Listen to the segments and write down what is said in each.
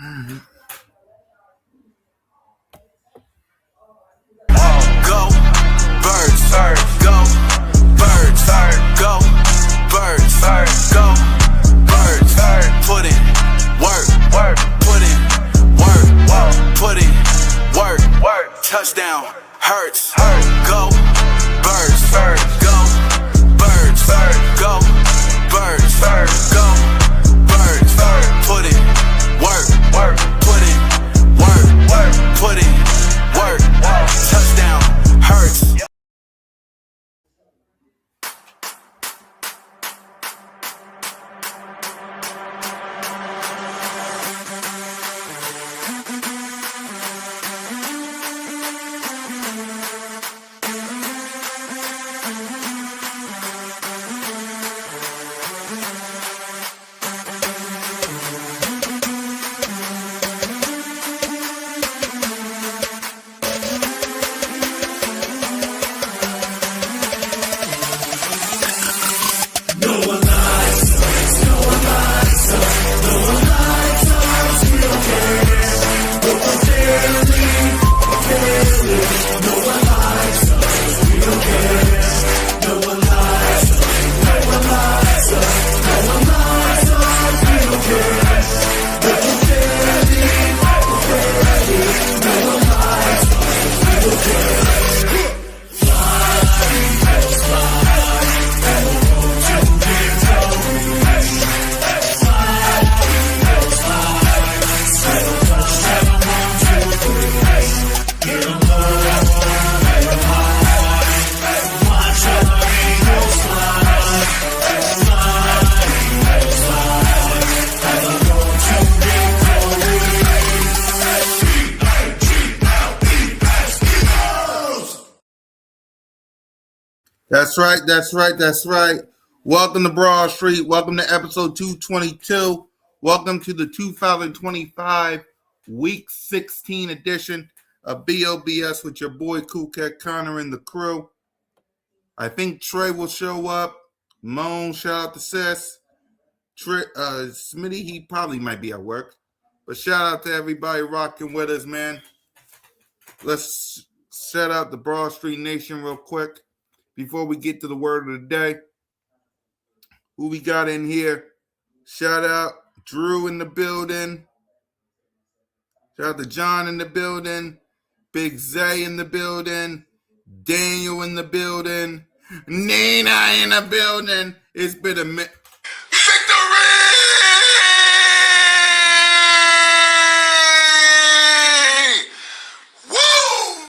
Go birds, go birds, go birds, go birds. Put in work, put in work, put in work. Touchdown hurts. Go birds, go birds, go birds, go birds. Put in work, put in work, put in work. Touchdown hurts. That's right. Welcome to Broad Street. Welcome to episode 222. Welcome to the 2025 Week 16 edition of B.O.B.S. with your boy Cool Cat Connor and the crew. I think Trey will show up. Moan, shout out to Sis. Smitty, he probably might be at work. But shout out to everybody rocking with us, man. Let's set out the Broad Street Nation real quick before we get to the word of the day. Who we got in here? Shout out Drew in the building. Shout out to John in the building. Big Zay in the building. Daniel in the building. Nina in the building. It's been a minute. Victory! Woo!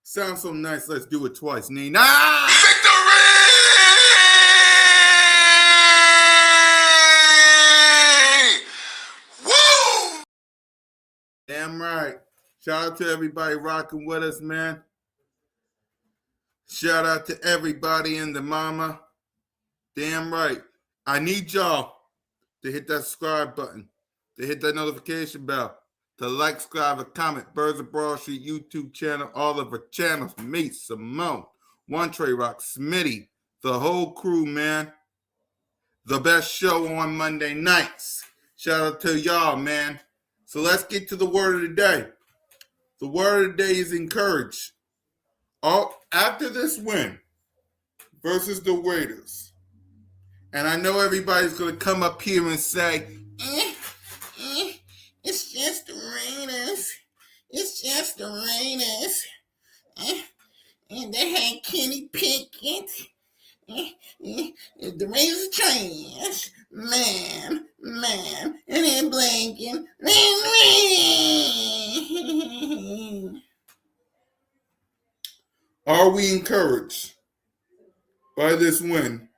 Sounds so nice. Let's do it twice. Nina! Victory! Woo! Damn right. Shout out to everybody rocking with us, man. Shout out to everybody in the mama. Damn right. I need y'all to hit that subscribe button, to hit that notification bell, to like, subscribe, and comment. Birds of Broad Street YouTube channel, all of our channels. Me, Simone, One Trey Rock, Smitty, the whole crew, man. The best show on Monday nights. Shout out to y'all, man. So let's get to the word of the day. The word of the day is encourage. After this win versus the Raiders, and I know everybody's going to come up here and say, it's just the Raiders. It's just the Raiders. And they had Kenny Pickett. The Raiders are trash. Man. And they're blanking. Are we encouraged by this win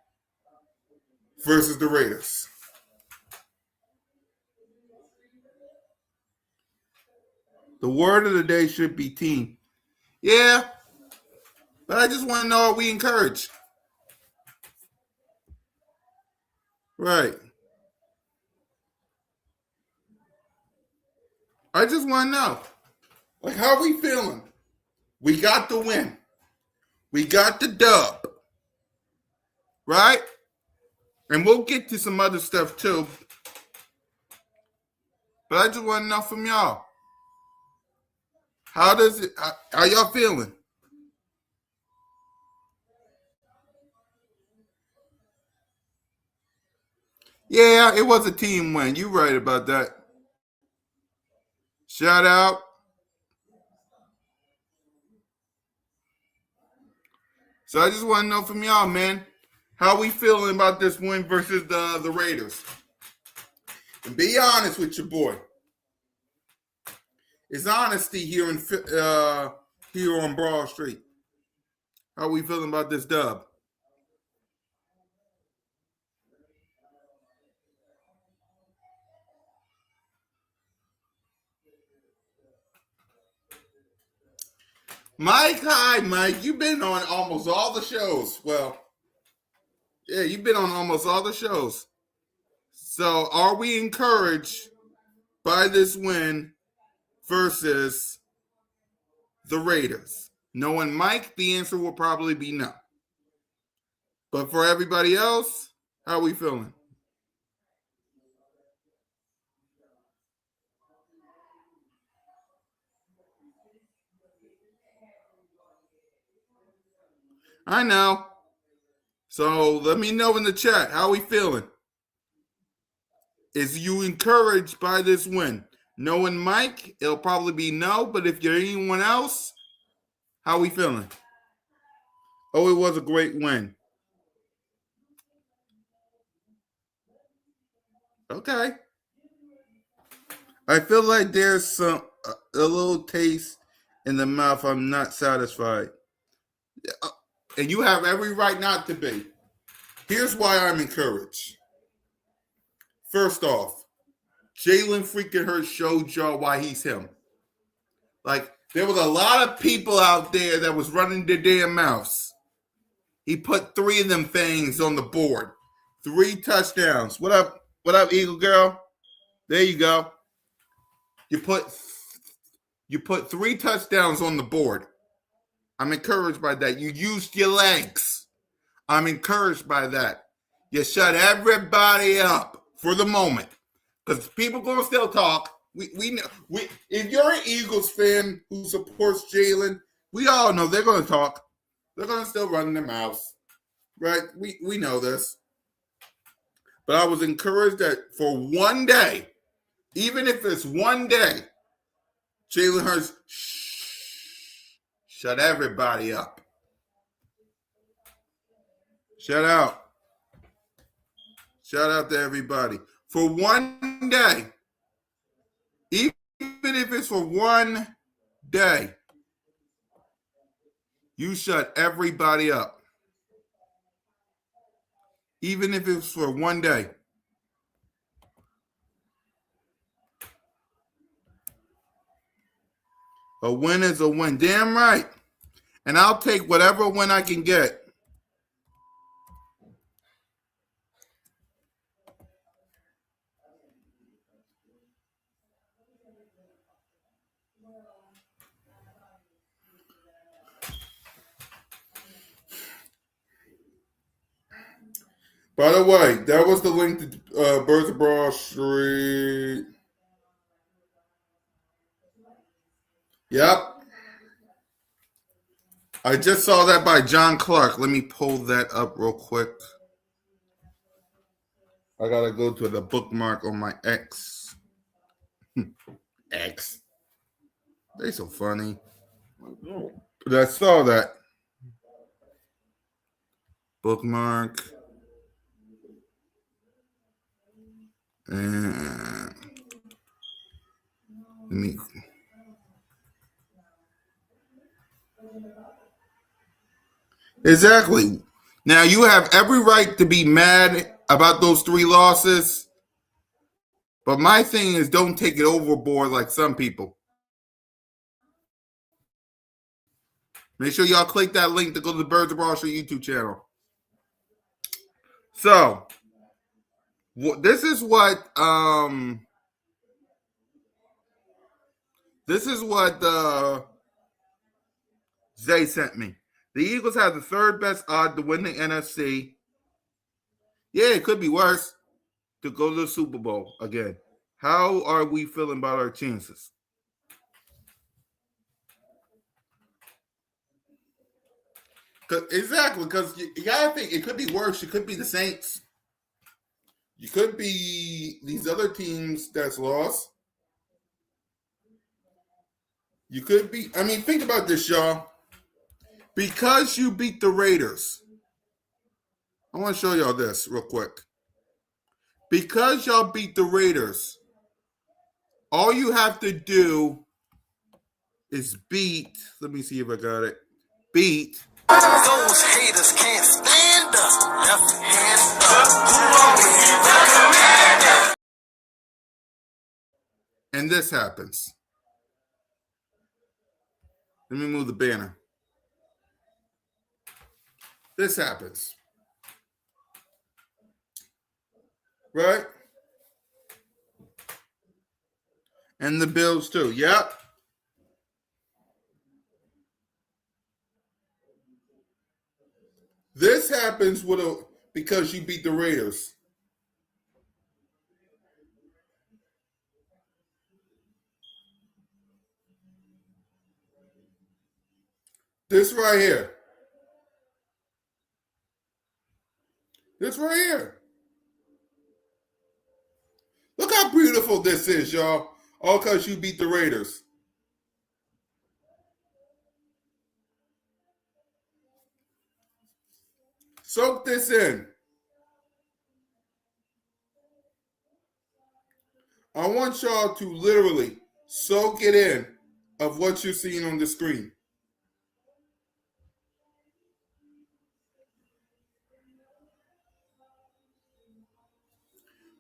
versus the Raiders? The word of the day should be team. Yeah, but I just want to know, are we encouraged? Right. I just want to know, like, how are we feeling? We got the win. We got the dub. Right? And we'll get to some other stuff too. But I just want to know from y'all. How does it? How y'all feeling? Yeah, it was a team win. You right about that. Shout out. So I just want to know from y'all, man, how we feeling about this win versus the Raiders? And be honest with your boy. It's honesty here on Broad Street. How we feeling about this dub? Mike, hi, Mike. You've been on almost all the shows. Well, yeah, you've been on almost all the shows. So, are we encouraged by this win versus the Raiders? Knowing Mike, the answer will probably be no. But for everybody else, how are we feeling? I know. So let me know in the chat. How are we feeling? Is you encouraged by this win? Knowing Mike, it'll probably be no. But if you're anyone else, how are we feeling? Oh, it was a great win. Okay. I feel like there's a little taste in the mouth. I'm not satisfied. And you have every right not to be. Here's why I'm encouraged. First off, Jalen freaking Hurts showed y'all why he's him. Like, there was a lot of people out there that was running their damn mouths. He put 3 of them things on the board. 3 touchdowns. What up? What up, Eagle Girl? There you go. You put 3 touchdowns on the board. I'm encouraged by that. You used your legs. I'm encouraged by that. You shut everybody up for the moment. Because people gonna still talk. We know if you're an Eagles fan who supports Jalen, we all know they're gonna talk. They're gonna still run their mouths. Right? We know this. But I was encouraged that for one day, even if it's one day, Jalen Hurts shut everybody up. Shout out. Shout out to everybody. For one day, even if it's for one day, you shut everybody up. Even if it's for one day. A win is a win. Damn right. And I'll take whatever win I can get. By the way, that was the link to Birds of Broad Street. Yep. I just saw that by John Clark. Let me pull that up real quick. I gotta go to the bookmark on my X. X. They so funny. But I saw that. Bookmark. And let me. Exactly. Now you have every right to be mad about those 3 losses, but my thing is don't take it overboard like some people. Make sure y'all click that link to go to the Birds of Broad Street YouTube channel. So this is what Zay sent me. The Eagles have the 3rd best odd to win the NFC. Yeah, it could be worse, to go to the Super Bowl again. How are we feeling about our chances? Exactly, because you gotta think it could be worse. It could be the Saints. You could be these other teams that's lost. You could be. I mean, think about this, y'all. Because you beat the Raiders, I want to show y'all this real quick. Because y'all beat the Raiders, all you have to do is beat. Let me see if I got it. Beat. Those haters can't stand us. Left hand up. And this happens. Let me move the banner. This happens. Right? And the Bills too. Yep. This happens because you beat the Raiders. This right here. This right here. Look how beautiful this is, y'all. All because you beat the Raiders. Soak this in. I want y'all to literally soak it in of what you're seeing on the screen.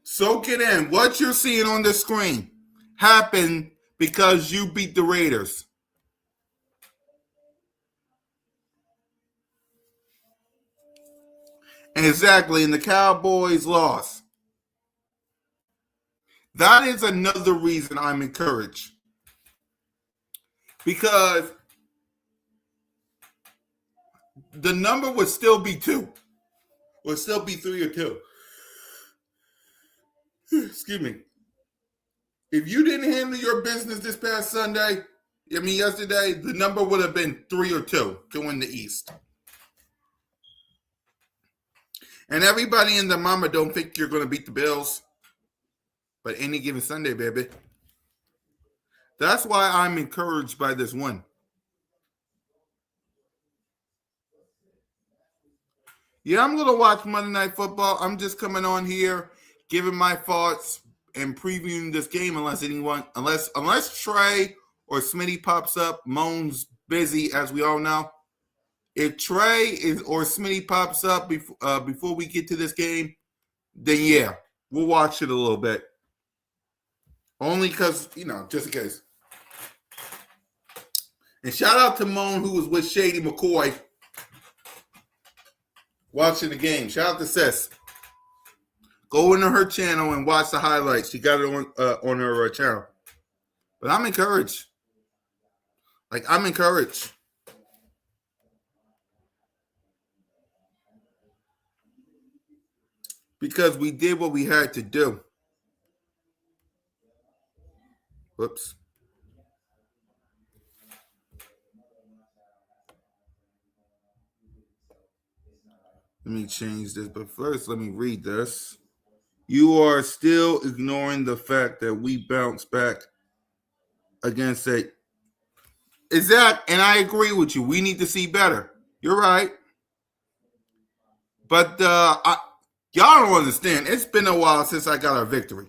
Soak it in. What you're seeing on the screen happened because you beat the Raiders. Exactly, and the Cowboys lost. That is another reason I'm encouraged. Because the number would still be 2. Would still be 3 or 2. Excuse me. If you didn't handle your business this past Sunday, yesterday, the number would have been 3 or 2 to win the East. And everybody in the mama don't think you're going to beat the Bills. But any given Sunday, baby. That's why I'm encouraged by this win. Yeah, I'm going to watch Monday Night Football. I'm just coming on here, giving my thoughts and previewing this game unless Trey or Smitty pops up. Moan's busy, as we all know. If Trey or Smitty pops up before we get to this game, then yeah, we'll watch it a little bit. Only because, just in case. And shout out to Moan, who was with Shady McCoy watching the game. Shout out to Sis. Go into her channel and watch the highlights. She got it on her channel. But I'm encouraged. I'm encouraged. Because we did what we had to do. Whoops. Let me change this. But first, let me read this. You are still ignoring the fact that we bounced back against a exact, and I agree with you. We need to see better. You're right. But y'all don't understand. It's been a while since I got a victory.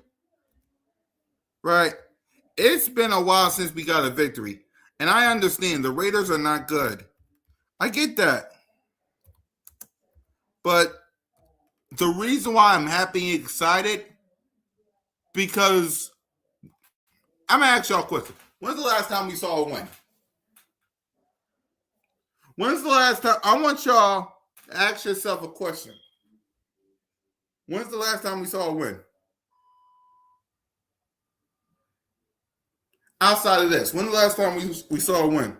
Right? It's been a while since we got a victory. And I understand the Raiders are not good. I get that. But the reason why I'm happy and excited, because I'm going to ask y'all a question. When's the last time we saw a win? When's the last time? I want y'all to ask yourself a question. When's the last time we saw a win? Outside of this, when's the last time we saw a win?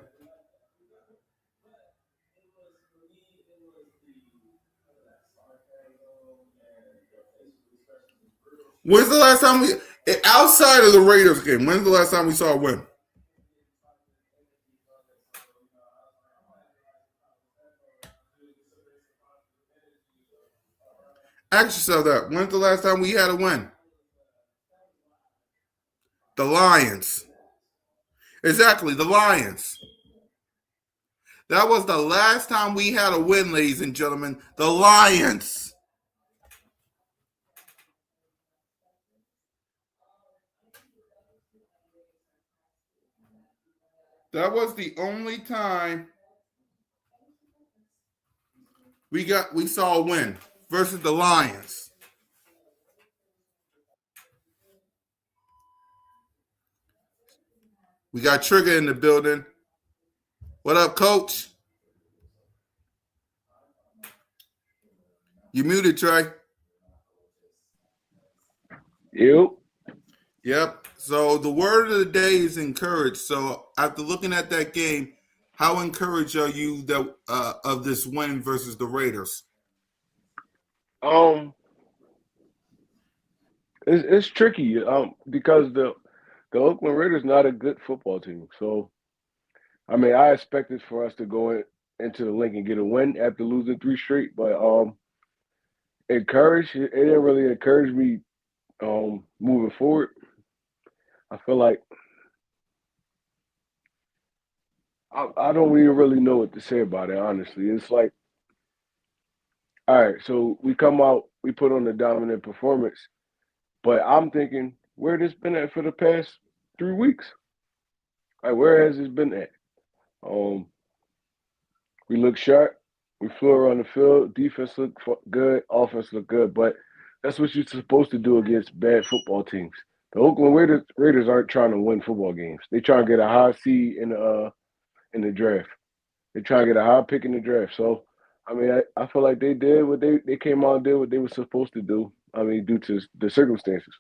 When's the last time Outside of the Raiders game, when's the last time we saw a win? Ask yourself that. When's the last time we had a win? The Lions. Exactly, the Lions. That was the last time we had a win, ladies and gentlemen. The Lions. That was the only time we saw a win versus the Lions. We got Trigger in the building. What up, Coach? You muted, Trey. You? Yep. So the word of the day is encouraged. So after looking at that game, how encouraged are you that of this win versus the Raiders? Um, it's tricky. Because the Oakland Raiders not a good football team. So I mean, I expected for us to go into the link and get a win after losing three straight, but encouraged. It didn't really encourage me moving forward. I feel like I don't even really know what to say about it. Honestly, it's like, all right, so we come out, we put on a dominant performance, but I'm thinking, where this been at for the past 3 weeks? Like, where has this been at? Um, we look sharp. We flew around the field. Defense looked good. Offense looked good. But that's what you're supposed to do against bad football teams. The Oakland Raiders aren't trying to win football games. They trying to get a high seed in the draft. They trying to get a high pick in the draft. So, I mean, I feel like they did what they came out and did what they were supposed to do. I mean, due to the circumstances.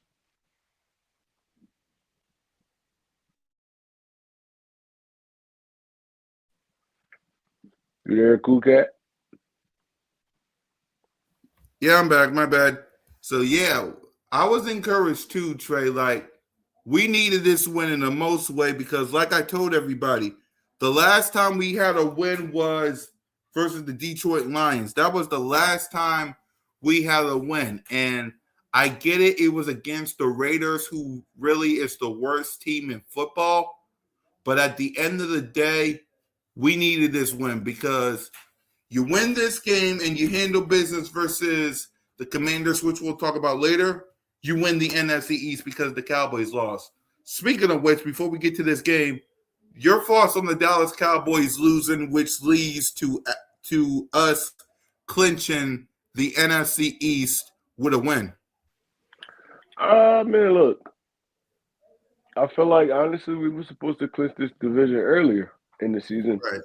You there, cool cat? Yeah, I'm back. My bad. So yeah, I was encouraged too, Trey. Like we needed this win in the most way because, like I told everybody, the last time we had a win was versus the Detroit Lions. That was the last time we had a win, and I get it. It was against the Raiders, who really is the worst team in football. But at the end of the day, we needed this win because you win this game and you handle business versus the Commanders, which we'll talk about later. You win the NFC East because the Cowboys lost. Speaking of which, before we get to this game, your thoughts on the Dallas Cowboys losing, which leads to us clinching the NFC East with a win. Man, look, I feel like honestly we were supposed to clinch this division earlier in the season. Right,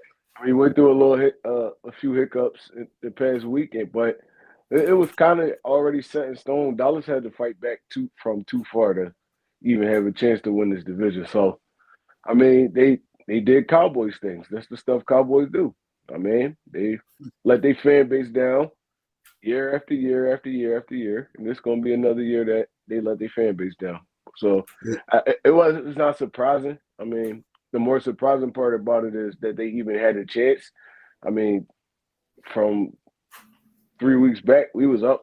We went through a few hiccups in the past weekend, but it was kind of already set in stone. Dallas had to fight back from too far to even have a chance to win this division. So, I mean, they did Cowboys things. That's the stuff Cowboys do. I mean, they let their fan base down year after year after year after year, and this going to be another year that they let their fan base down. So, it's not surprising. I mean, the more surprising part about it is that they even had a chance. I mean, from 3 weeks back, we was up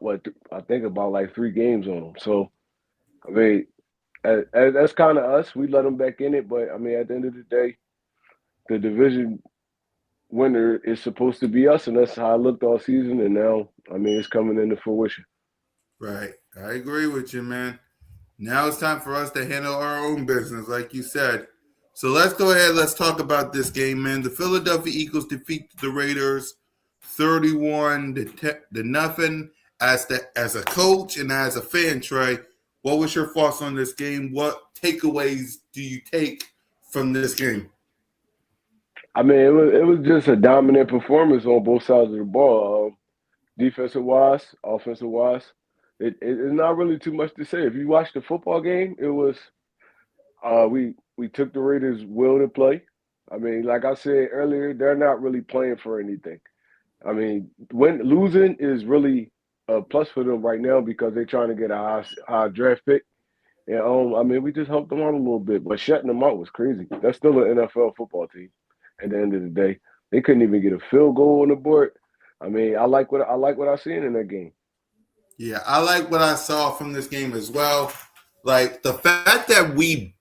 I think about like 3 games on them. So I mean, that's kind of us. We let them back in it, but I mean, at the end of the day, the division winner is supposed to be us, and that's how I looked all season. And now, I mean, it's coming into fruition. right. I agree with you, man. Now it's time for us to handle our own business, like you said. So let's go ahead. Let's talk about this game, man. The Philadelphia Eagles defeat the Raiders 31 to nothing. As a coach and as a fan, Trey, what was your thoughts on this game? What takeaways do you take from this game? I mean, it was just a dominant performance on both sides of the ball, defensive wise, offensive wise. It's not really too much to say. If you watch the football game, it was we took the Raiders' will to play. I mean, like I said earlier, they're not really playing for anything. I mean, when losing is really a plus for them right now because they're trying to get a high draft pick. And I mean, we just helped them out a little bit, but shutting them out was crazy. That's still an NFL football team. At the end of the day, they couldn't even get a field goal on the board. I mean, I like what I seen in that game. Yeah, I like what I saw from this game as well. Like the fact that we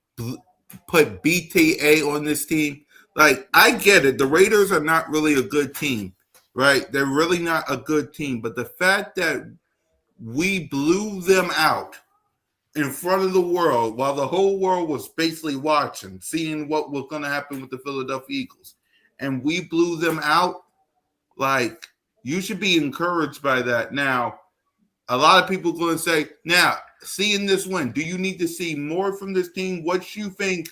put BTA on this team. Like I get it, the Raiders are not really a good team, right? They're really not a good team. But the fact that we blew them out in front of the world while the whole world was basically watching, seeing what was going to happen with the Philadelphia Eagles, and we blew them out. Like you should be encouraged by that. Now, a lot of people going to say, now, seeing this win, do you need to see more from this team? What you think?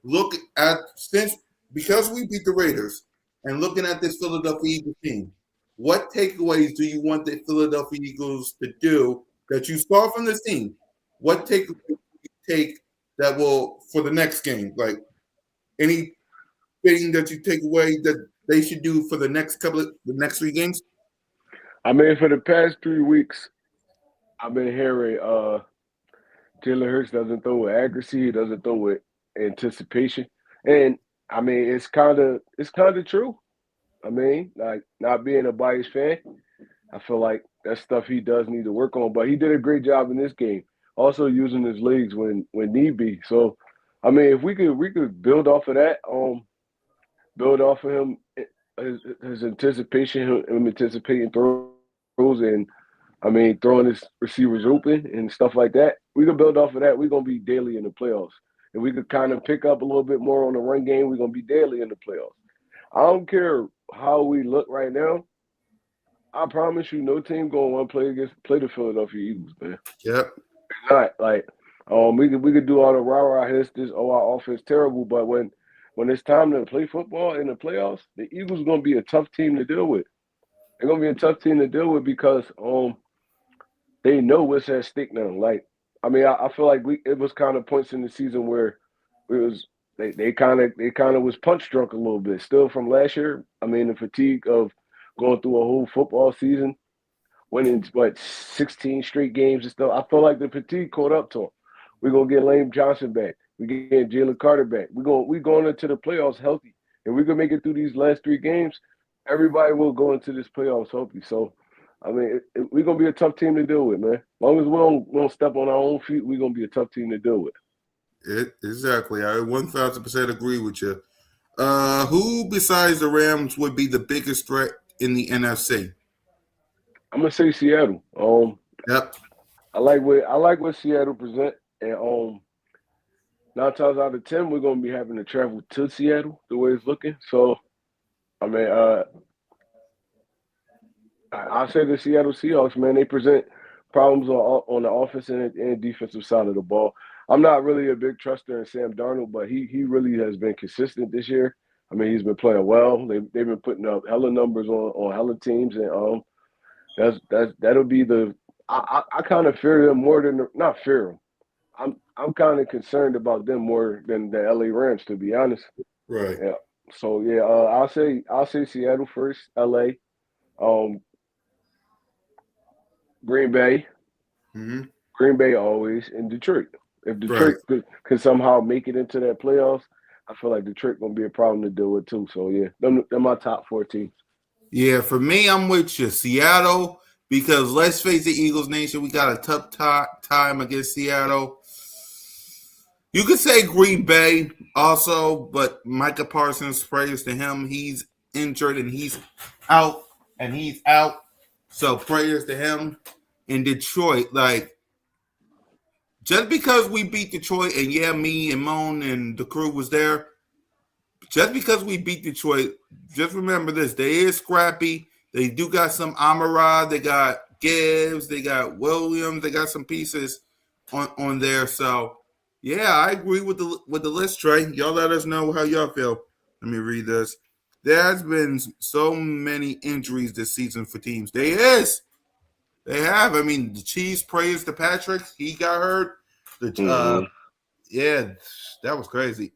Look at since because we beat the Raiders and looking at this Philadelphia Eagles team, what takeaways do you want the Philadelphia Eagles to do that you saw from this team? What takeaways do you take that will for the next game? Like anything that you take away that they should do for the next 3 games? I mean, for the past 3 weeks, I've been hearing Jalen Hurts doesn't throw with accuracy, he doesn't throw with anticipation, and I mean, it's kind of true. I mean, like not being a biased fan, I feel like that's stuff he does need to work on. But he did a great job in this game, also using his legs when need be. So, I mean, if we could build off of that, build off of him, his anticipation, him anticipating throws, and I mean throwing his receivers open and stuff like that. We could build off of that. We're gonna be daily in the playoffs. And we could kind of pick up a little bit more on the run game. We're gonna be daily in the playoffs. I don't care how we look right now. I promise you, no team gonna want to play the Philadelphia Eagles, man. Yep. Not like we could do all the rah rah hits. This our offense terrible, but when it's time to play football in the playoffs, the Eagles gonna be a tough team to deal with. They're gonna be a tough team to deal with because they know what's at stake now. Like I mean, I feel like it was kind of points in the season where it was they kind of was punch drunk a little bit still from last year. I mean, the fatigue of going through a whole football season, winning what 16 straight games and stuff. I feel like the fatigue caught up to him. We're gonna get Lane Johnson back. We get Jalen Carter back. We going into the playoffs healthy. If we can make it through these last 3 games, everybody will go into this playoffs healthy. So, I mean, we're gonna be a tough team to deal with, man. As long as we don't step on our own feet, we're gonna be a tough team to deal with. Exactly. I 1,000% agree with you. Who besides the Rams would be the biggest threat in the NFC? I'm gonna say Seattle. Yep. I like what Seattle present, and 9 times out of 10 we're gonna be having to travel to Seattle the way it's looking. So I mean, I say the Seattle Seahawks, man, they present problems on the offense and defensive side of the ball. I'm not really a big truster in Sam Darnold, but he really has been consistent this year. I mean, he's been playing well. They've been putting up hella numbers on hella teams, and that'll be the. I kind of fear them more than not fear them. I'm kind of concerned about them more than the LA Rams, to be honest. Right. Yeah. So yeah, I'll say Seattle first, LA, um, Green Bay, Hmm. Green Bay always, and Detroit. If Right. Detroit could somehow make it into that playoffs, I feel like Detroit gonna be a problem to deal with too. So yeah, they're my top 14. Yeah, for me, I'm with you. Seattle, because let's face it, Eagles Nation, we got a tough time against Seattle. You could say Green Bay also, but Micah Parsons, praise to him. He's injured and out, he's out. So prayers to him. In Detroit, like just because we beat Detroit, and yeah, me and Moan and the crew was there, just because we beat Detroit, just remember this: they is scrappy. They do got some Amara. They got Gibbs. They got Williams. They got some pieces on there. So yeah, I agree with the list, Trey. Y'all let us know how y'all feel. Let me read this. There has been so many injuries this season for teams. They have. I mean, the Chiefs praise to Patrick. He got hurt. The Mm-hmm. yeah, that was crazy.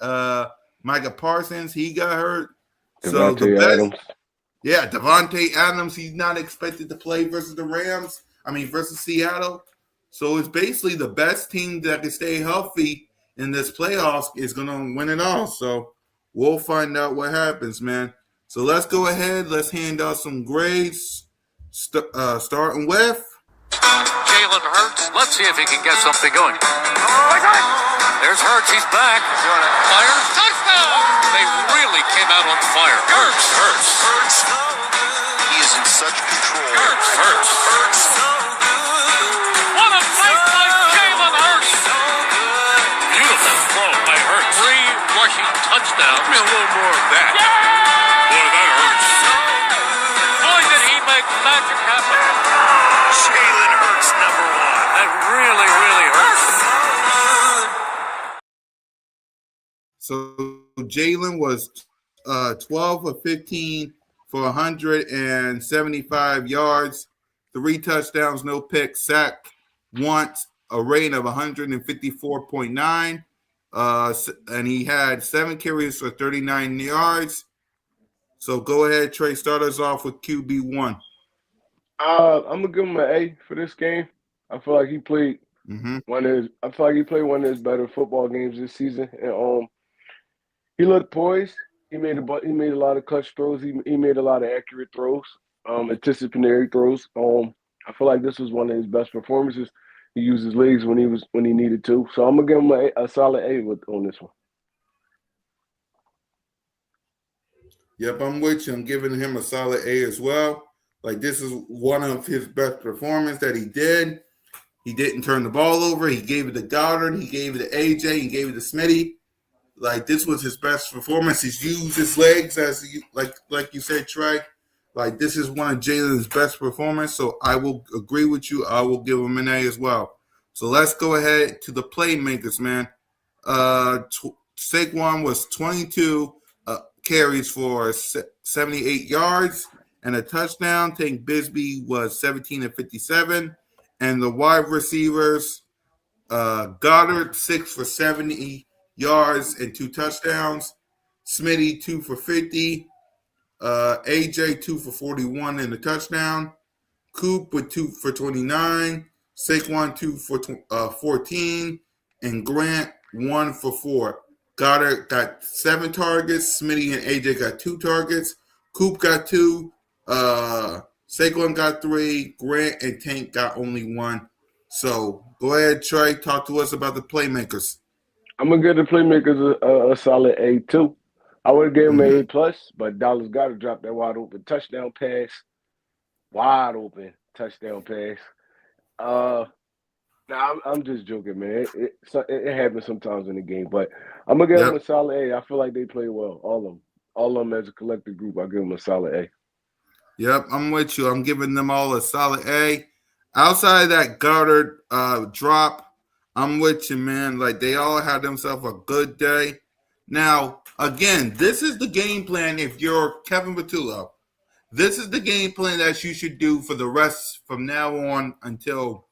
Micah Parsons, he got hurt. So the Devontae best, Adams. yeah, Devontae Adams, he's not expected to play versus the Rams. I mean, versus Seattle. So it's basically the best team that can stay healthy in this playoffs is going to win it all. So we'll find out what happens, man. So let's go ahead. Let's hand out some grades. Starting with Jalen Hurts. Let's see if he can get something going. There's Hurts. He's back. Fire. Touchdown. They really came out on fire. Hurts. He is in such control. Hurts. What a play by Jalen Hurts. Beautiful throw by Hurts. 3 rushing touchdowns. Give me a little more of that. Boy, that hurts. Boy, did he make magic happen. Jalen Hurts, number 1. That really hurts. So Jalen was 12 of 15 for 175 yards, 3 touchdowns, no pick, sack once, a rate of 154.9. And he had 7 carries for 39 yards. So go ahead, Trey. Start us off with QB1. I'm gonna give him an A for this game. I feel like he played one of his better football games this season, and he looked poised. He made a lot of clutch throws. He made a lot of accurate throws, anticipatory throws. I feel like this was one of his best performances. He used his legs when he needed to. So I'm gonna give him a solid A on this one. Yep, I'm with you. I'm giving him a solid A as well. Like, this is one of his best performances that he did. He didn't turn the ball over. He gave it to Goddard. He gave it to AJ. He gave it to Smitty. Like, this was his best performance. He's used his legs, as like you said, Trey. Like, this is one of Jalen's best performances. So I will agree with you. I will give him an A as well. So let's go ahead to the playmakers, man. Saquon was 22 carries for 78 yards and a touchdown. Tank Bisbee was 17 of 57. And the wide receivers, Goddard, 6 for 70 yards and 2 touchdowns. Smitty, 2 for 50. AJ, 2 for 41 and a touchdown. Coop with 2 for 29. Saquon, 2 for 14. And Grant, 1 for 4. Goddard got 7 targets. Smitty and AJ got 2 targets. Coop got 2. Saquon got 3. Grant and Tank got only 1. So go ahead, Trey. Talk to us about the playmakers. I'm gonna give the playmakers a solid A too. I would have given him an A plus, but Dallas Goedert dropped that wide open touchdown pass. Nah, I'm just joking, man. It happens sometimes in the game, but I'm gonna give them a solid A. I feel like they play well, all of them as a collective group. I give them a solid A. Yep, I'm with you. I'm giving them all a solid A. Outside of that Goddard drop, I'm with you, man. Like, they all had themselves a good day. Now, again, this is the game plan if you're Kevin Patullo. This is the game plan that you should do for the rest from now on until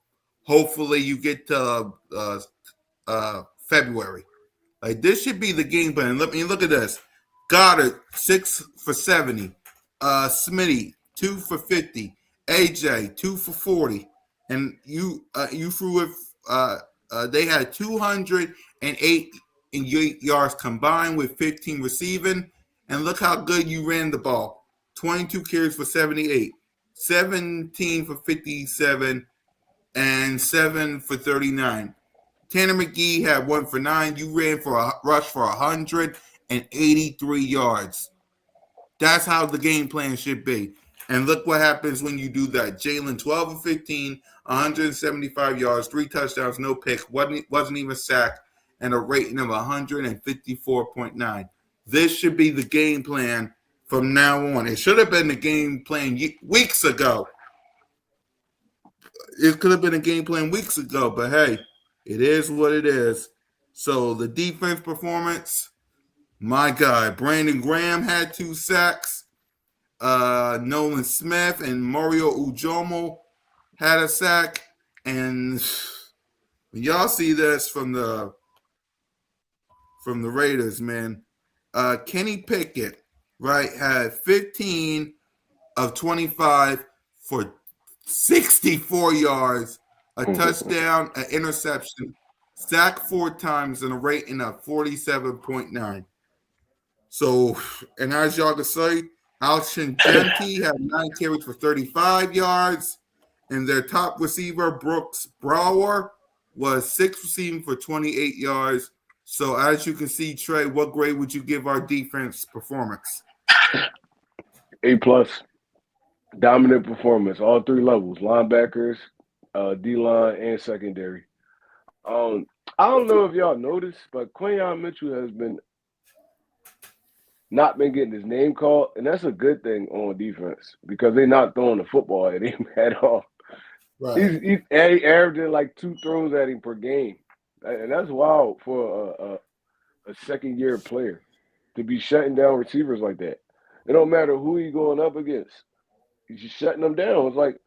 hopefully you get to February. Like, this should be the game plan. Let me look at this. Goddard, 6 for 70. Smitty, 2 for 50. AJ, 2 for 40. And you threw it. They had 208 yards combined with 15 receiving. And look how good you ran the ball. 22 carries for 78, 17 for 57, and 7 for 39. Tanner McGee had 1 for 9. You ran for a rush for 183 yards. That's how the game plan should be. And look what happens when you do that. Jalen, 12 of 15, 175 yards, 3 touchdowns, no picks, wasn't even sacked, and a rating of 154.9. This should be the game plan from now on. It should have been the game plan weeks ago. It could have been a game plan weeks ago, but hey, it is what it is. So the defense performance, my God, Brandon Graham had 2 sacks. Nolan Smith and Mario Ujomo had a sack. And when y'all see this from the Raiders, man, Kenny Pickett, right, had 15 of 25 for 64 yards, a touchdown, an interception, sacked 4 times, and a rating of 47.9. So, and as y'all can see, Alshon Jemke had 9 carries for 35 yards, and their top receiver, Brooks Brower, was 6 receiving for 28 yards. So, as you can see, Trey, what grade would you give our defense performance? A+. Dominant performance, all 3 levels: linebackers, D-line, and secondary. I don't know if y'all noticed, but Quinyon Mitchell has not been getting his name called, and that's a good thing on defense because they're not throwing the football at him at all. Right. He's averaging like 2 throws at him per game, and that's wild for a second-year player to be shutting down receivers like that. It don't matter who he's going up against; he's just shutting them down. It's like,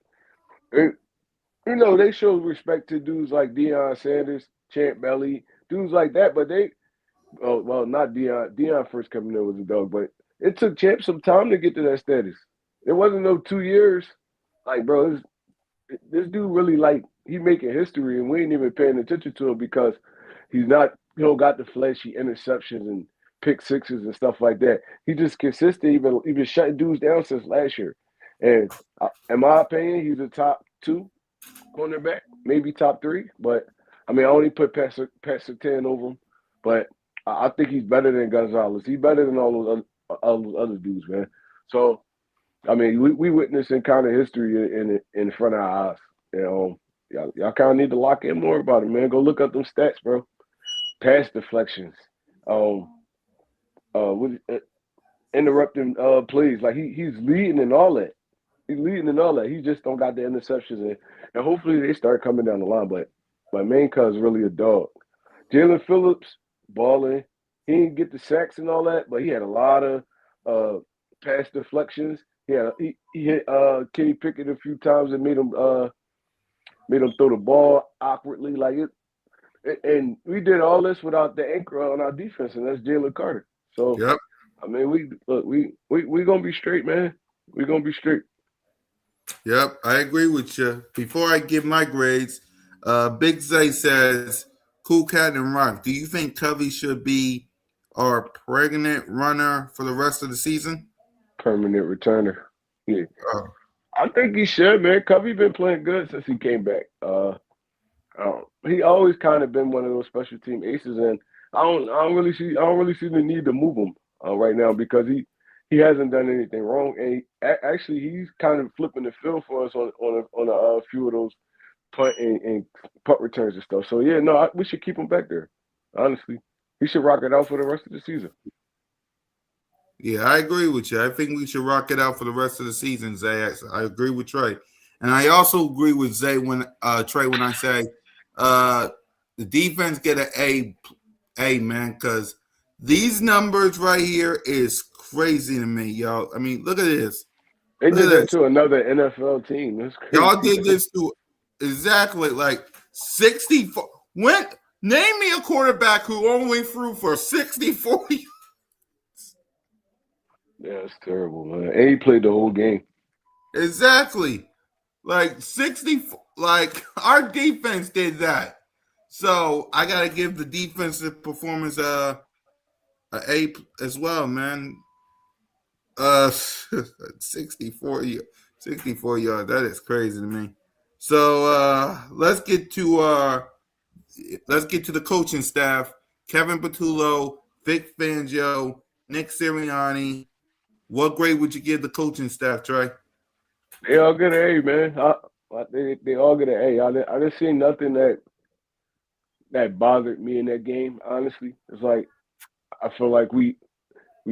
they show respect to dudes like Deion Sanders, Champ Bailey, dudes like that, but not Deion. Deion first coming in was a dog, but it took Champ some time to get to that status. It wasn't no 2 years. Like, bro, this dude really, like, he making history, and we ain't even paying attention to him because he don't got the flashy interceptions and pick sixes and stuff like that. He just consistent, even shutting dudes down since last year. And in my opinion, he's a top 2 cornerback, maybe top 3. But I mean, I only put Pat Surtain over him, but I think he's better than Gonzalez. He's better than all those other dudes, man. So, I mean, we witnessing kind of history in front of our eyes. Y'all kind of need to lock in more about it, man. Go look up them stats, bro. Pass deflections, interrupting plays. Like he's leading in all that. He's leading in all that. He just don't got the interceptions, and hopefully they start coming down the line. But my main cuz really a dog. Jalen Phillips balling. He didn't get the sacks and all that, but he had a lot of pass deflections. He hit Kenny Pickett a few times and made him throw the ball awkwardly, like it. And we did all this without the anchor on our defense, and that's Jalen Carter. So, Yep. I mean, we gonna be straight, man. We gonna be straight. Yep, I agree with you. Before I give my grades, Big Zay says, Cool Cat and Rock, do you think Covey should be our pregnant runner for the rest of the season? Permanent returner. Yeah. Oh, I think he should, man. Covey been playing good since he came back. He always kind of been one of those special team aces, and I don't really see the need to move him right now because he hasn't done anything wrong, and actually he's kind of flipping the field for us on a few of those punt and punt returns and stuff. So yeah, no, we should keep him back there. Honestly, he should rock it out for the rest of the season. yeah, I agree with you. I think we should rock it out for the rest of the season, Zay. I agree with Trey. And I also agree with Zay Trey when I say the defense get an A, man, because these numbers right here is crazy to me, y'all. I mean, look at this. They did that to another NFL team. That's crazy. Y'all did this to exactly like 64. Name me a quarterback who only threw for 64 yards. Yeah, it's terrible, man. And he played the whole game. Exactly. Like 60, like our defense did that. So I gotta give the defensive performance a A as well, man. 64 yards. That is crazy to me. So let's get to the coaching staff. Kevin Patullo, Vic Fangio, Nick Sirianni. What grade would you give the coaching staff, Trey? They all get an A, man. They all get an A. I didn't see nothing that bothered me in that game. Honestly, it's like I feel like we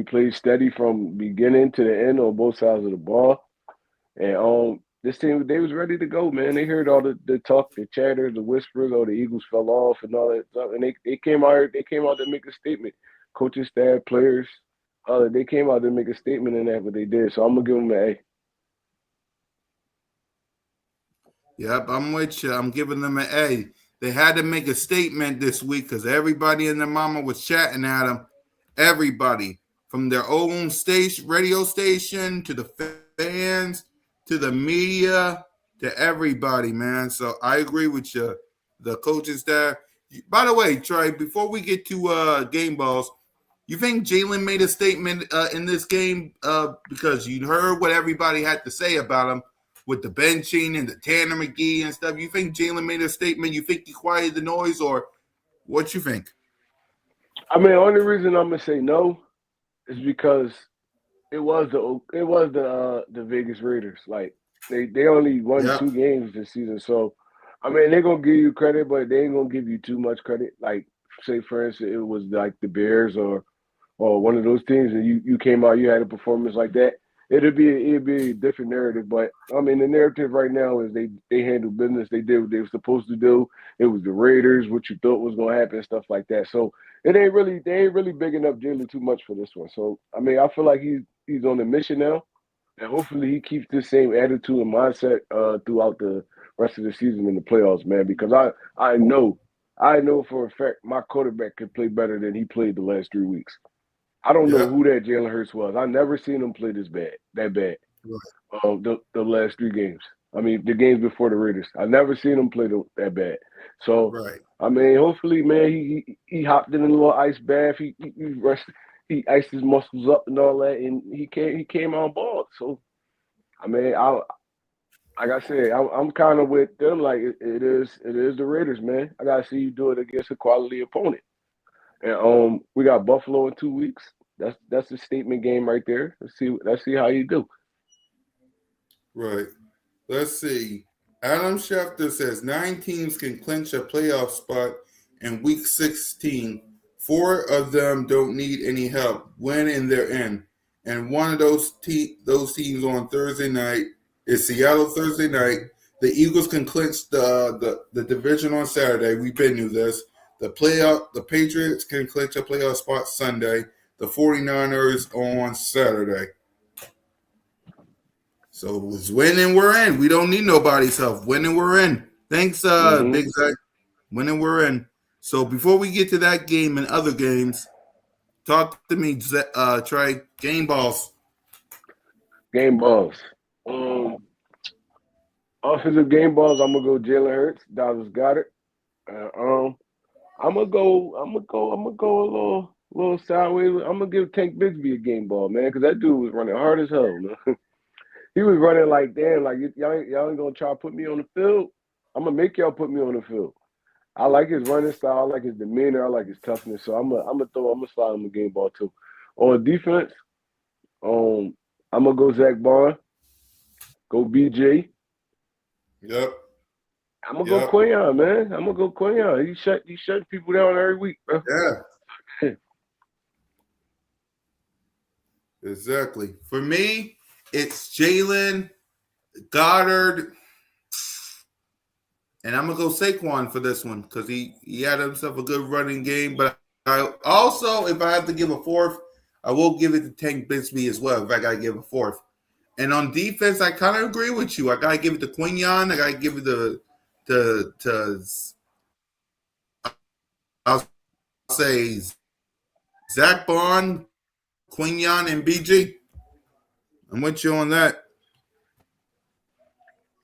played steady from beginning to the end on both sides of the ball, and this team they was ready to go, man. They heard all the talk, the chatter, the whispers, oh the Eagles fell off and all that stuff, and they came out to make a statement. Coaching staff, players, they came out to make a statement in that, what they did. So I'm gonna give them an A. Yep, I'm with you. I'm giving them an A. They had to make a statement this week because everybody and their mama was chatting at them. Everybody, from their own radio station to the fans to the media to everybody, man. So I agree with you. The coaching staff. By the way, Trey, before we get to game balls, you think Jalen made a statement in this game because you heard what everybody had to say about him with the benching and the Tanner McGee and stuff? You think Jalen made a statement? You think he quieted the noise, or what you think? I mean, the only reason I'm gonna say no is because it was the Vegas Raiders. Like they only won Yeah, 2 games this season, so I mean they're gonna give you credit, but they ain't gonna give you too much credit. Like say for instance, it was like the Bears or one of those teams, and you came out, you had a performance like that. It'd be a different narrative, but I mean the narrative right now is they handled business. They did what they were supposed to do. It was the Raiders, what you thought was gonna happen, stuff like that. So they ain't really bigging up Jalen too much for this one. So I mean I feel like he's on a mission now, and hopefully he keeps the same attitude and mindset throughout the rest of the season in the playoffs, man. Because I know for a fact my quarterback could play better than he played the last 3 weeks. I don't know yeah, who that Jalen Hurts was. I never seen him play that bad. The last 3 games. I mean, the games before the Raiders. I never seen him play that bad. So, right. I mean, hopefully, man, he hopped in a little ice bath. He iced his muscles up and all that, and he came on ball. So, I mean, like I said, I'm kind of with them. Like it is the Raiders, man. I gotta see you do it against a quality opponent. And we got Buffalo in 2 weeks. That's a statement game right there. Let's see how you do. Right. Let's see. Adam Schefter says 9 teams can clinch a playoff spot in week 16. 4 of them don't need any help. Win and they're in. And one of those teams on Thursday night is Seattle Thursday night. The Eagles can clinch the division on Saturday. We've been through this. The Patriots can clinch a playoff spot Sunday. The 49ers on Saturday. So it's winning, we're in. We don't need nobody's help. Winning, we're in. Thanks, Hmm. Big Zach. Winning, we're in. So before we get to that game and other games, talk to me, Trey. Game balls. Game balls. Um, Offensive game balls. I'm gonna go Jalen Hurts. Dallas got it. I'm gonna go. I'm gonna go a little sideways. I'm gonna give Tank Bigsby a game ball, man, because that dude was running hard as hell, man. He was running like, damn, like y'all ain't gonna try to put me on the field. I'm gonna make y'all put me on the field. I like his running style. I like his demeanor. I like his toughness. So I'm gonna slide him a game ball too. On defense, um, I'm gonna go Zach Bond, go BJ. Yep. I'm gonna go Yep. Quayon, man. I'm gonna go Quayon. He shut people down every week, bro. Yeah. Exactly. For me, it's Jalen, Goddard, and I'm gonna go Saquon for this one because he had himself a good running game. But I also, if I have to give a fourth, I will give it to Tank Bigsby as well. If I gotta give a fourth, and on defense, I kind of agree with you. I gotta give it to Quinion. I gotta give it to I'll say Zach Bond, Quinion, and BG. I'm with you on that.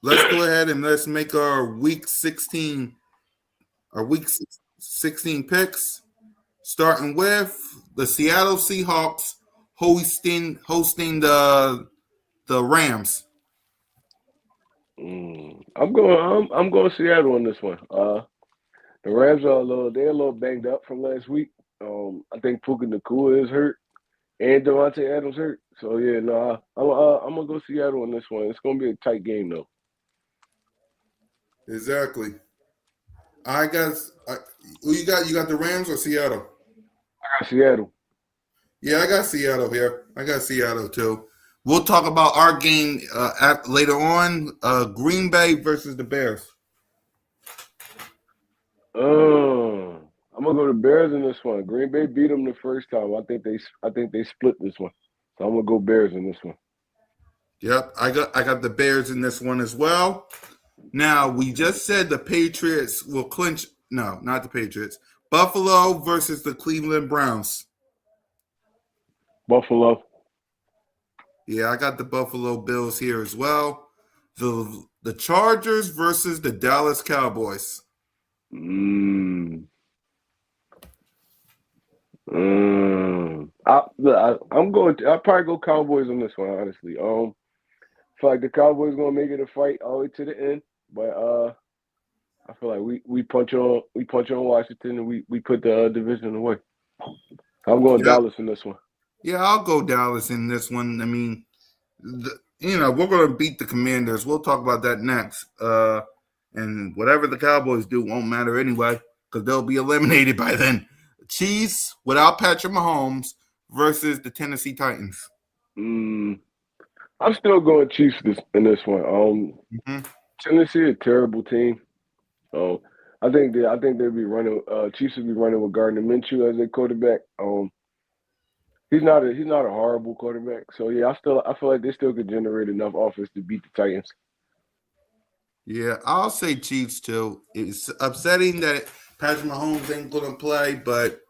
Let's go ahead and let's make our week 16 picks, starting with the Seattle Seahawks hosting the Rams. I'm going Seattle on this one. The Rams they're a little banged up from last week. I think Puka Nakua is hurt and Devontae Adams hurt. So yeah, no, I'm gonna go Seattle on this one. It's gonna be a tight game though. Exactly. I got who you got? You got the Rams or Seattle? I got Seattle. Yeah, I got Seattle here. I got Seattle too. We'll talk about our game later on. Green Bay versus the Bears. I'm gonna go to Bears in this one. Green Bay beat them the first time. I think they split this one. So I'm gonna go Bears in this one. Yep, I got the Bears in this one as well. Now we just said the Patriots will clinch. No, not the Patriots. Buffalo versus the Cleveland Browns. Buffalo. Yeah, I got the Buffalo Bills here as well. The Chargers versus the Dallas Cowboys. Mm. I'm going. I'll probably go Cowboys on this one. Honestly, I feel like the Cowboys gonna make it a fight all the way to the end. But I feel like we punch on Washington and we put the division away. I'm going Yep. Dallas in this one. Yeah, I'll go Dallas in this one. I mean, we're going to beat the Commanders. We'll talk about that next. And whatever the Cowboys do won't matter anyway because they'll be eliminated by then. Chiefs without Patrick Mahomes versus the Tennessee Titans. I'm still going Chiefs in this one. Mm-hmm. Tennessee a terrible team. I think they'll be running. Chiefs will be running with Gardner Minshew as their quarterback. He's not a horrible quarterback. So yeah, I feel like they still could generate enough offense to beat the Titans. Yeah, I'll say Chiefs too. It's upsetting that Patrick Mahomes ain't going to play, but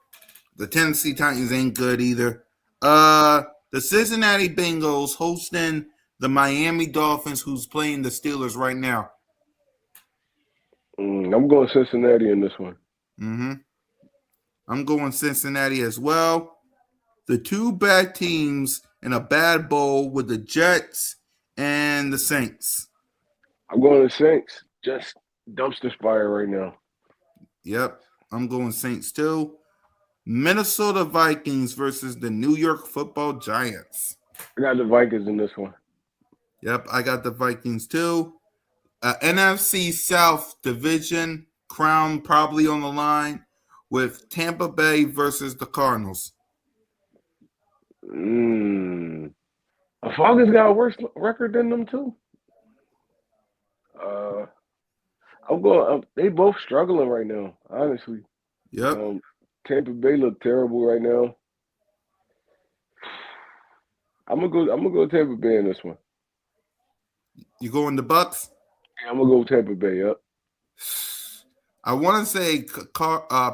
the Tennessee Titans ain't good either. The Cincinnati Bengals hosting the Miami Dolphins, who's playing the Steelers right now. I'm going Cincinnati in this one. Mm-hmm. I'm going Cincinnati as well. The two bad teams in a bad bowl with the Jets and the Saints. I'm going to Saints. Just dumpster fire right now. Yep, I'm going Saints too. Minnesota Vikings versus the New York Football Giants. I got the Vikings in this one. Yep, I got the Vikings too. NFC South Division crown probably on the line with Tampa Bay versus the Cardinals. The Falcons got a worse record than them too. I'm going. They both struggling right now. Honestly. Yep. Tampa Bay look terrible right now. I'm gonna go Tampa Bay in this one. You going the Bucks? Yeah, I'm gonna go Tampa Bay. Yep. I want to say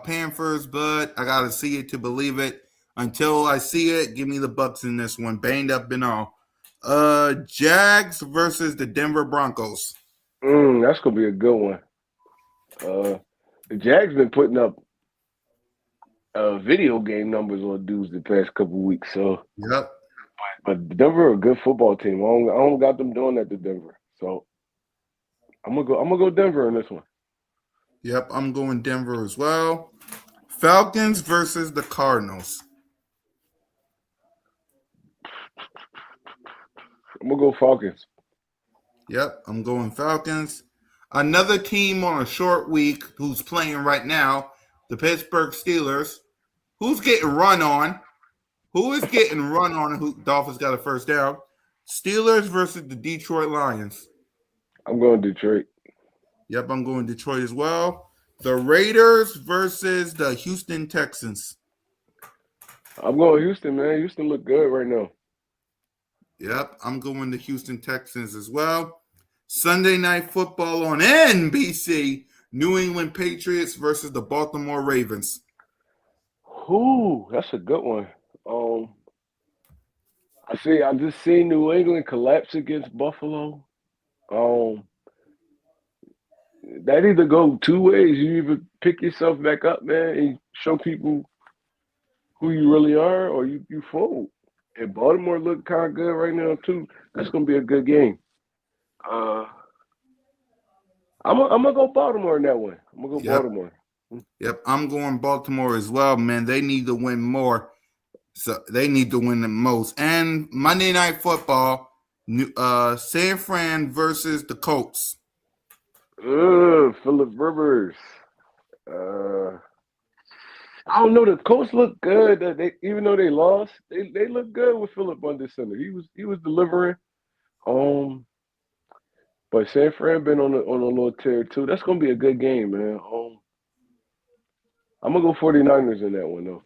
Panthers, but I gotta see it to believe it. Until I see it, give me the Bucks in this one, banged up and all. Jags versus the Denver Broncos. That's gonna be a good one. The Jags been putting up video game numbers on dudes the past couple weeks. So Yep. But Denver a good football team. I don't got them doing that to Denver. So I'm gonna go Denver in this one. Yep, I'm going Denver as well. Falcons versus the Cardinals. I'm gonna go Falcons. Yep, I'm going Falcons. Another team on a short week who's playing right now, the Pittsburgh Steelers. Who's getting run on? Who is getting run on and who Dolphins got a first down? Steelers versus the Detroit Lions. I'm going Detroit. Yep, I'm going Detroit as well. The Raiders versus the Houston Texans. I'm going Houston, man. Houston look good right now. Yep, I'm going the Houston Texans as well. Sunday Night Football on NBC. New England Patriots versus the Baltimore Ravens. Ooh, that's a good one. I just seen New England collapse against Buffalo. That either go two ways. You either pick yourself back up, man, and show people who you really are, or you fold. And Baltimore look kind of good right now too. That's gonna be a good game. I'm gonna go Baltimore in that one. I'm gonna go Baltimore. Yep, I'm going Baltimore as well, man. They need to win more. So they need to win the most. And Monday Night Football, San Fran versus the Colts. Phillip Rivers. I don't know. The Colts look good. Even though they lost, they look good with Phillip under center. He was delivering. But San Fran been on a little tear too. That's gonna be a good game, man. I'm gonna go 49ers in that one though.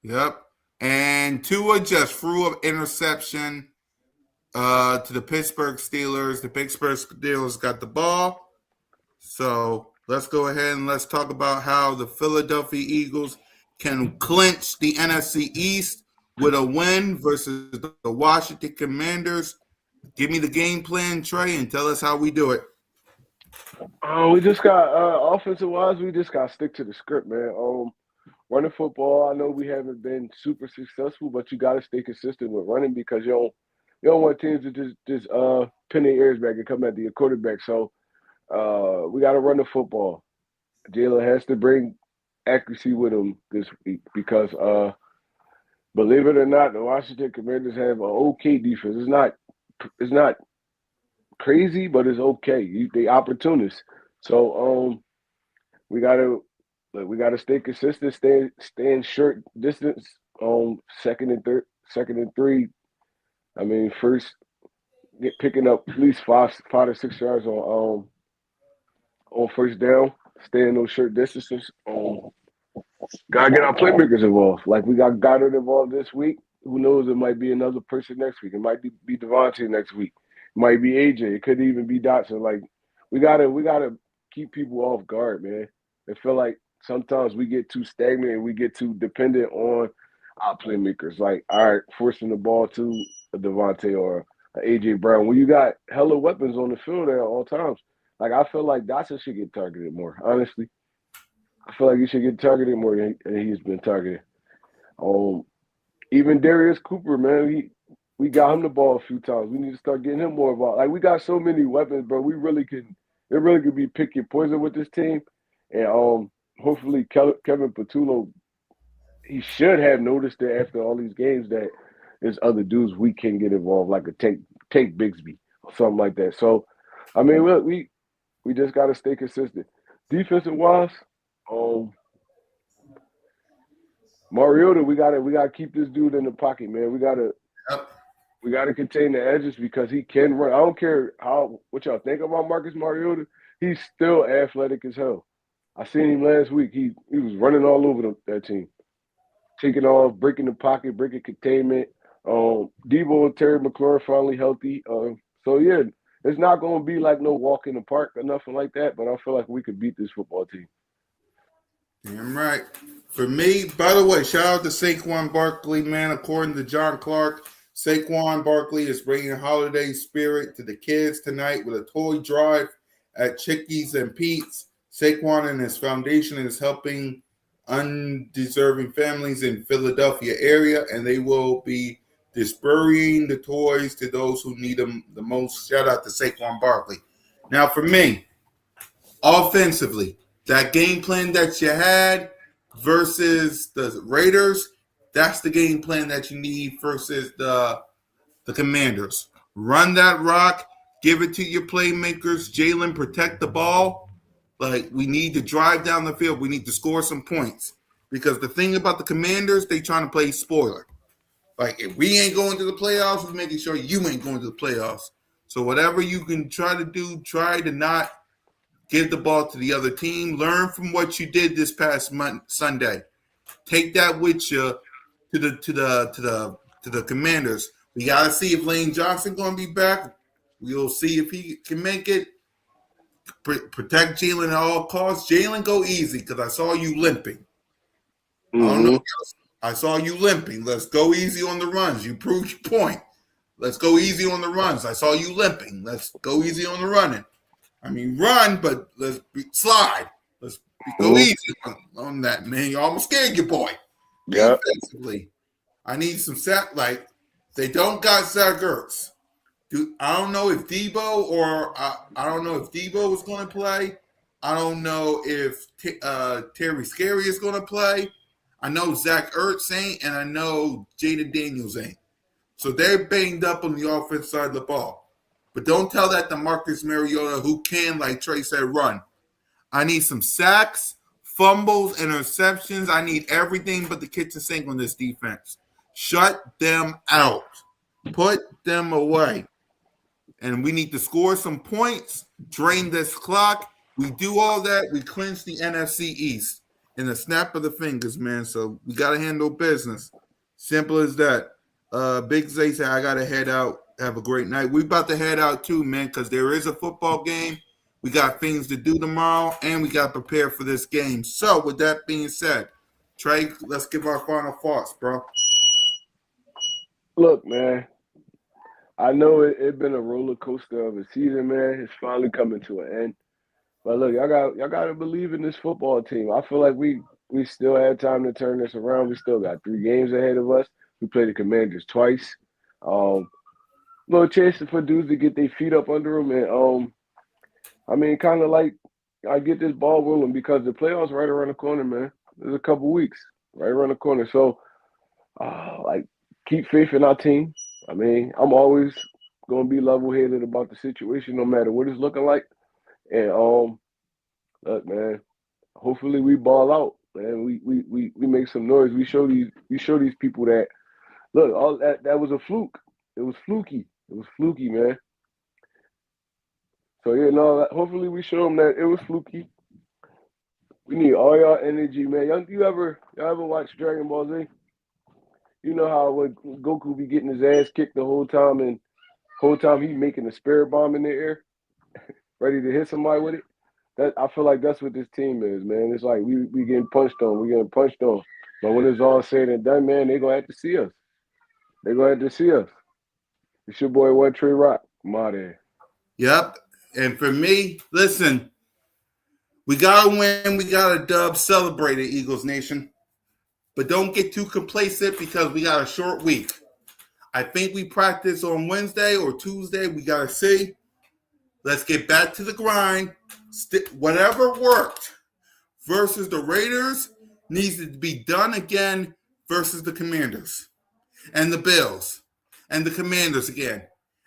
Yep. And Tua just threw an interception to the Pittsburgh Steelers. The Pittsburgh Steelers got the ball. So let's go ahead and let's talk about how the Philadelphia Eagles can clinch the NFC East with a win versus the Washington Commanders. Give me the game plan, Trey, and tell us how we do it. We just got offensive wise. We just got to stick to the script, man. Running football. I know we haven't been super successful, but you got to stay consistent with running because you don't want teams to just pin their ears back and come at the quarterback. So we got to run the football. Jalen has to bring accuracy with him this week because believe it or not, the Washington Commanders have an okay defense. It's not crazy, but it's okay. They opportunists. So we gotta stay consistent, stay in short distance on second and three. I mean, first picking up at least 5 to 6 yards on first down, stay in those short distances. Gotta get our playmakers involved. Like we got Goddard involved this week. Who knows? It might be another person next week. It might be Devontae next week. It might be AJ. It could even be Dotson. Like we gotta keep people off guard, man. I feel like sometimes we get too stagnant and we get too dependent on our playmakers. Like, all right, forcing the ball to a Devontae or a AJ Brown. When you got hella weapons on the field at all times. Like I feel like Dotson should get targeted more, honestly. I feel like he should get targeted more than he's been targeted. Um, Even Darius Cooper, man, we got him the ball a few times. We need to start getting him more involved. Like we got so many weapons, bro. We really can. It really could be pick your poison with this team, and hopefully Kevin Patullo, he should have noticed that after all these games that there's other dudes we can get involved, like a take Bigsby or something like that. So, I mean, look, we just got to stay consistent. Defensive wise, um, Mariota, we gotta keep this dude in the pocket, man. Yep. We gotta contain the edges because he can run. I don't care what y'all think about Marcus Mariota. He's still athletic as hell. I seen him last week. He was running all over that team, taking off, breaking the pocket, breaking containment. Debo and Terry McLaurin finally healthy. So yeah, it's not gonna be like no walk in the park or nothing like that. But I feel like we could beat this football team. Damn right. For me, by the way, shout out to Saquon Barkley, man. According to John Clark, Saquon Barkley is bringing holiday spirit to the kids tonight with a toy drive at Chickies and Pete's. Saquon and his foundation is helping undeserving families in Philadelphia area, and they will be disbursing the toys to those who need them the most. Shout out to Saquon Barkley. Now, for me, offensively, that game plan that you had versus the Raiders, that's the game plan that you need versus the Commanders. Run that rock, give it to your playmakers. Jalen, protect the ball. Like, we need to drive down the field. We need to score some points. Because the thing about the Commanders, they trying to play spoiler. Like, if we ain't going to the playoffs, we're making sure you ain't going to the playoffs. So whatever you can try to do, try to not give the ball to the other team. Learn from what you did this past Sunday. Take that with you to the Commanders. We got to see if Lane Johnson going to be back. We'll see if he can make it. Protect Jalen at all costs. Jalen, go easy because I saw you limping. I don't know. I saw you limping. Let's go easy on the runs. You proved your point. Let's go easy on the runs. I saw you limping. Let's go easy on the running. I mean, run, but let's slide. Let's go easy on that, man. You almost scared your boy. Yeah. Defensively, I need some sack. Like, they don't got Zach Ertz. I don't know if Debo is going to play. I don't know if Terry Scary is going to play. I know Zach Ertz ain't, and I know Jaden Daniels ain't. So they're banged up on the offense side of the ball. But don't tell that to Marcus Mariota, who can, like Trey said, run. I need some sacks, fumbles, interceptions. I need everything but the kitchen sink on this defense. Shut them out. Put them away. And we need to score some points, drain this clock. We do all that, we clinch the NFC East in a snap of the fingers, man. So we got to handle business. Simple as that. Big Zay said, I got to head out. Have a great night. We about to head out too, man, because there is a football game. We got things to do tomorrow, and we got to prepare for this game. So with that being said, Trey, let's give our final thoughts, bro. Look, man, I know it been a roller coaster of a season, man. It's finally coming to an end. But look, y'all got to believe in this football team. I feel like we still have time to turn this around. We still got 3 games ahead of us. We play the Commanders twice. Little chance for dudes to get their feet up under them, and I mean, kind of like I get this ball rolling because the playoffs right around the corner, man. There's a couple weeks right around the corner, so like keep faith in our team. I mean, I'm always gonna be level headed about the situation, no matter what it's looking like. And look, man. Hopefully we ball out, man. We make some noise. We show these people that look. All that was a fluke. It was fluky. It was fluky, man. So yeah, no. Hopefully we show them that it was fluky. We need all y'all energy, man. Y'all ever watch Dragon Ball Z? You know how when Goku be getting his ass kicked the whole time, and whole time he making a spirit bomb in the air, ready to hit somebody with it. That I feel like that's what this team is, man. It's like we getting punched on, we getting punched on. But when it's all said and done, man, they gonna have to see us. They gonna have to see us. It's your boy One Tree Rock. I'm out there. Yep. And for me, listen, we gotta win. We gotta dub. Celebrate it, Eagles Nation. But don't get too complacent because we got a short week. I think we practice on Wednesday or Tuesday. We gotta see. Let's get back to the grind. Whatever worked versus the Raiders needs to be done again versus the Commanders and the Bills and the Commanders again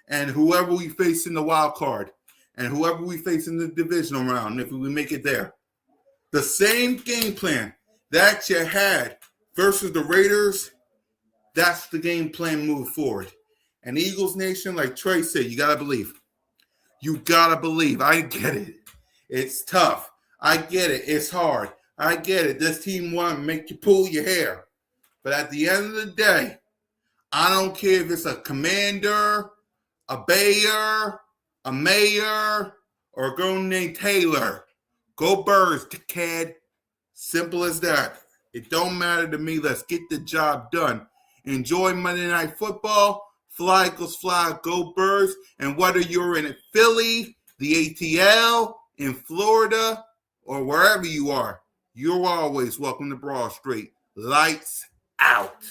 and whoever we face in the wild card and whoever we face in the divisional round if we make it there. The same game plan that you had versus the Raiders, that's the game plan moving forward. And Eagles Nation, like Trey said, you got to believe. You got to believe. I get it. It's tough. I get it. It's hard. I get it. This team want to make you pull your hair. But at the end of the day, I don't care if it's a commander, a bayer, a mayor, or a girl named Taylor. Go Birds, kid. Simple as that. It don't matter to me. Let's get the job done. Enjoy Monday Night Football. Fly, Eagles, fly, go Birds. And whether you're in Philly, the ATL, in Florida, or wherever you are, you're always welcome to Broad Street. Lights out.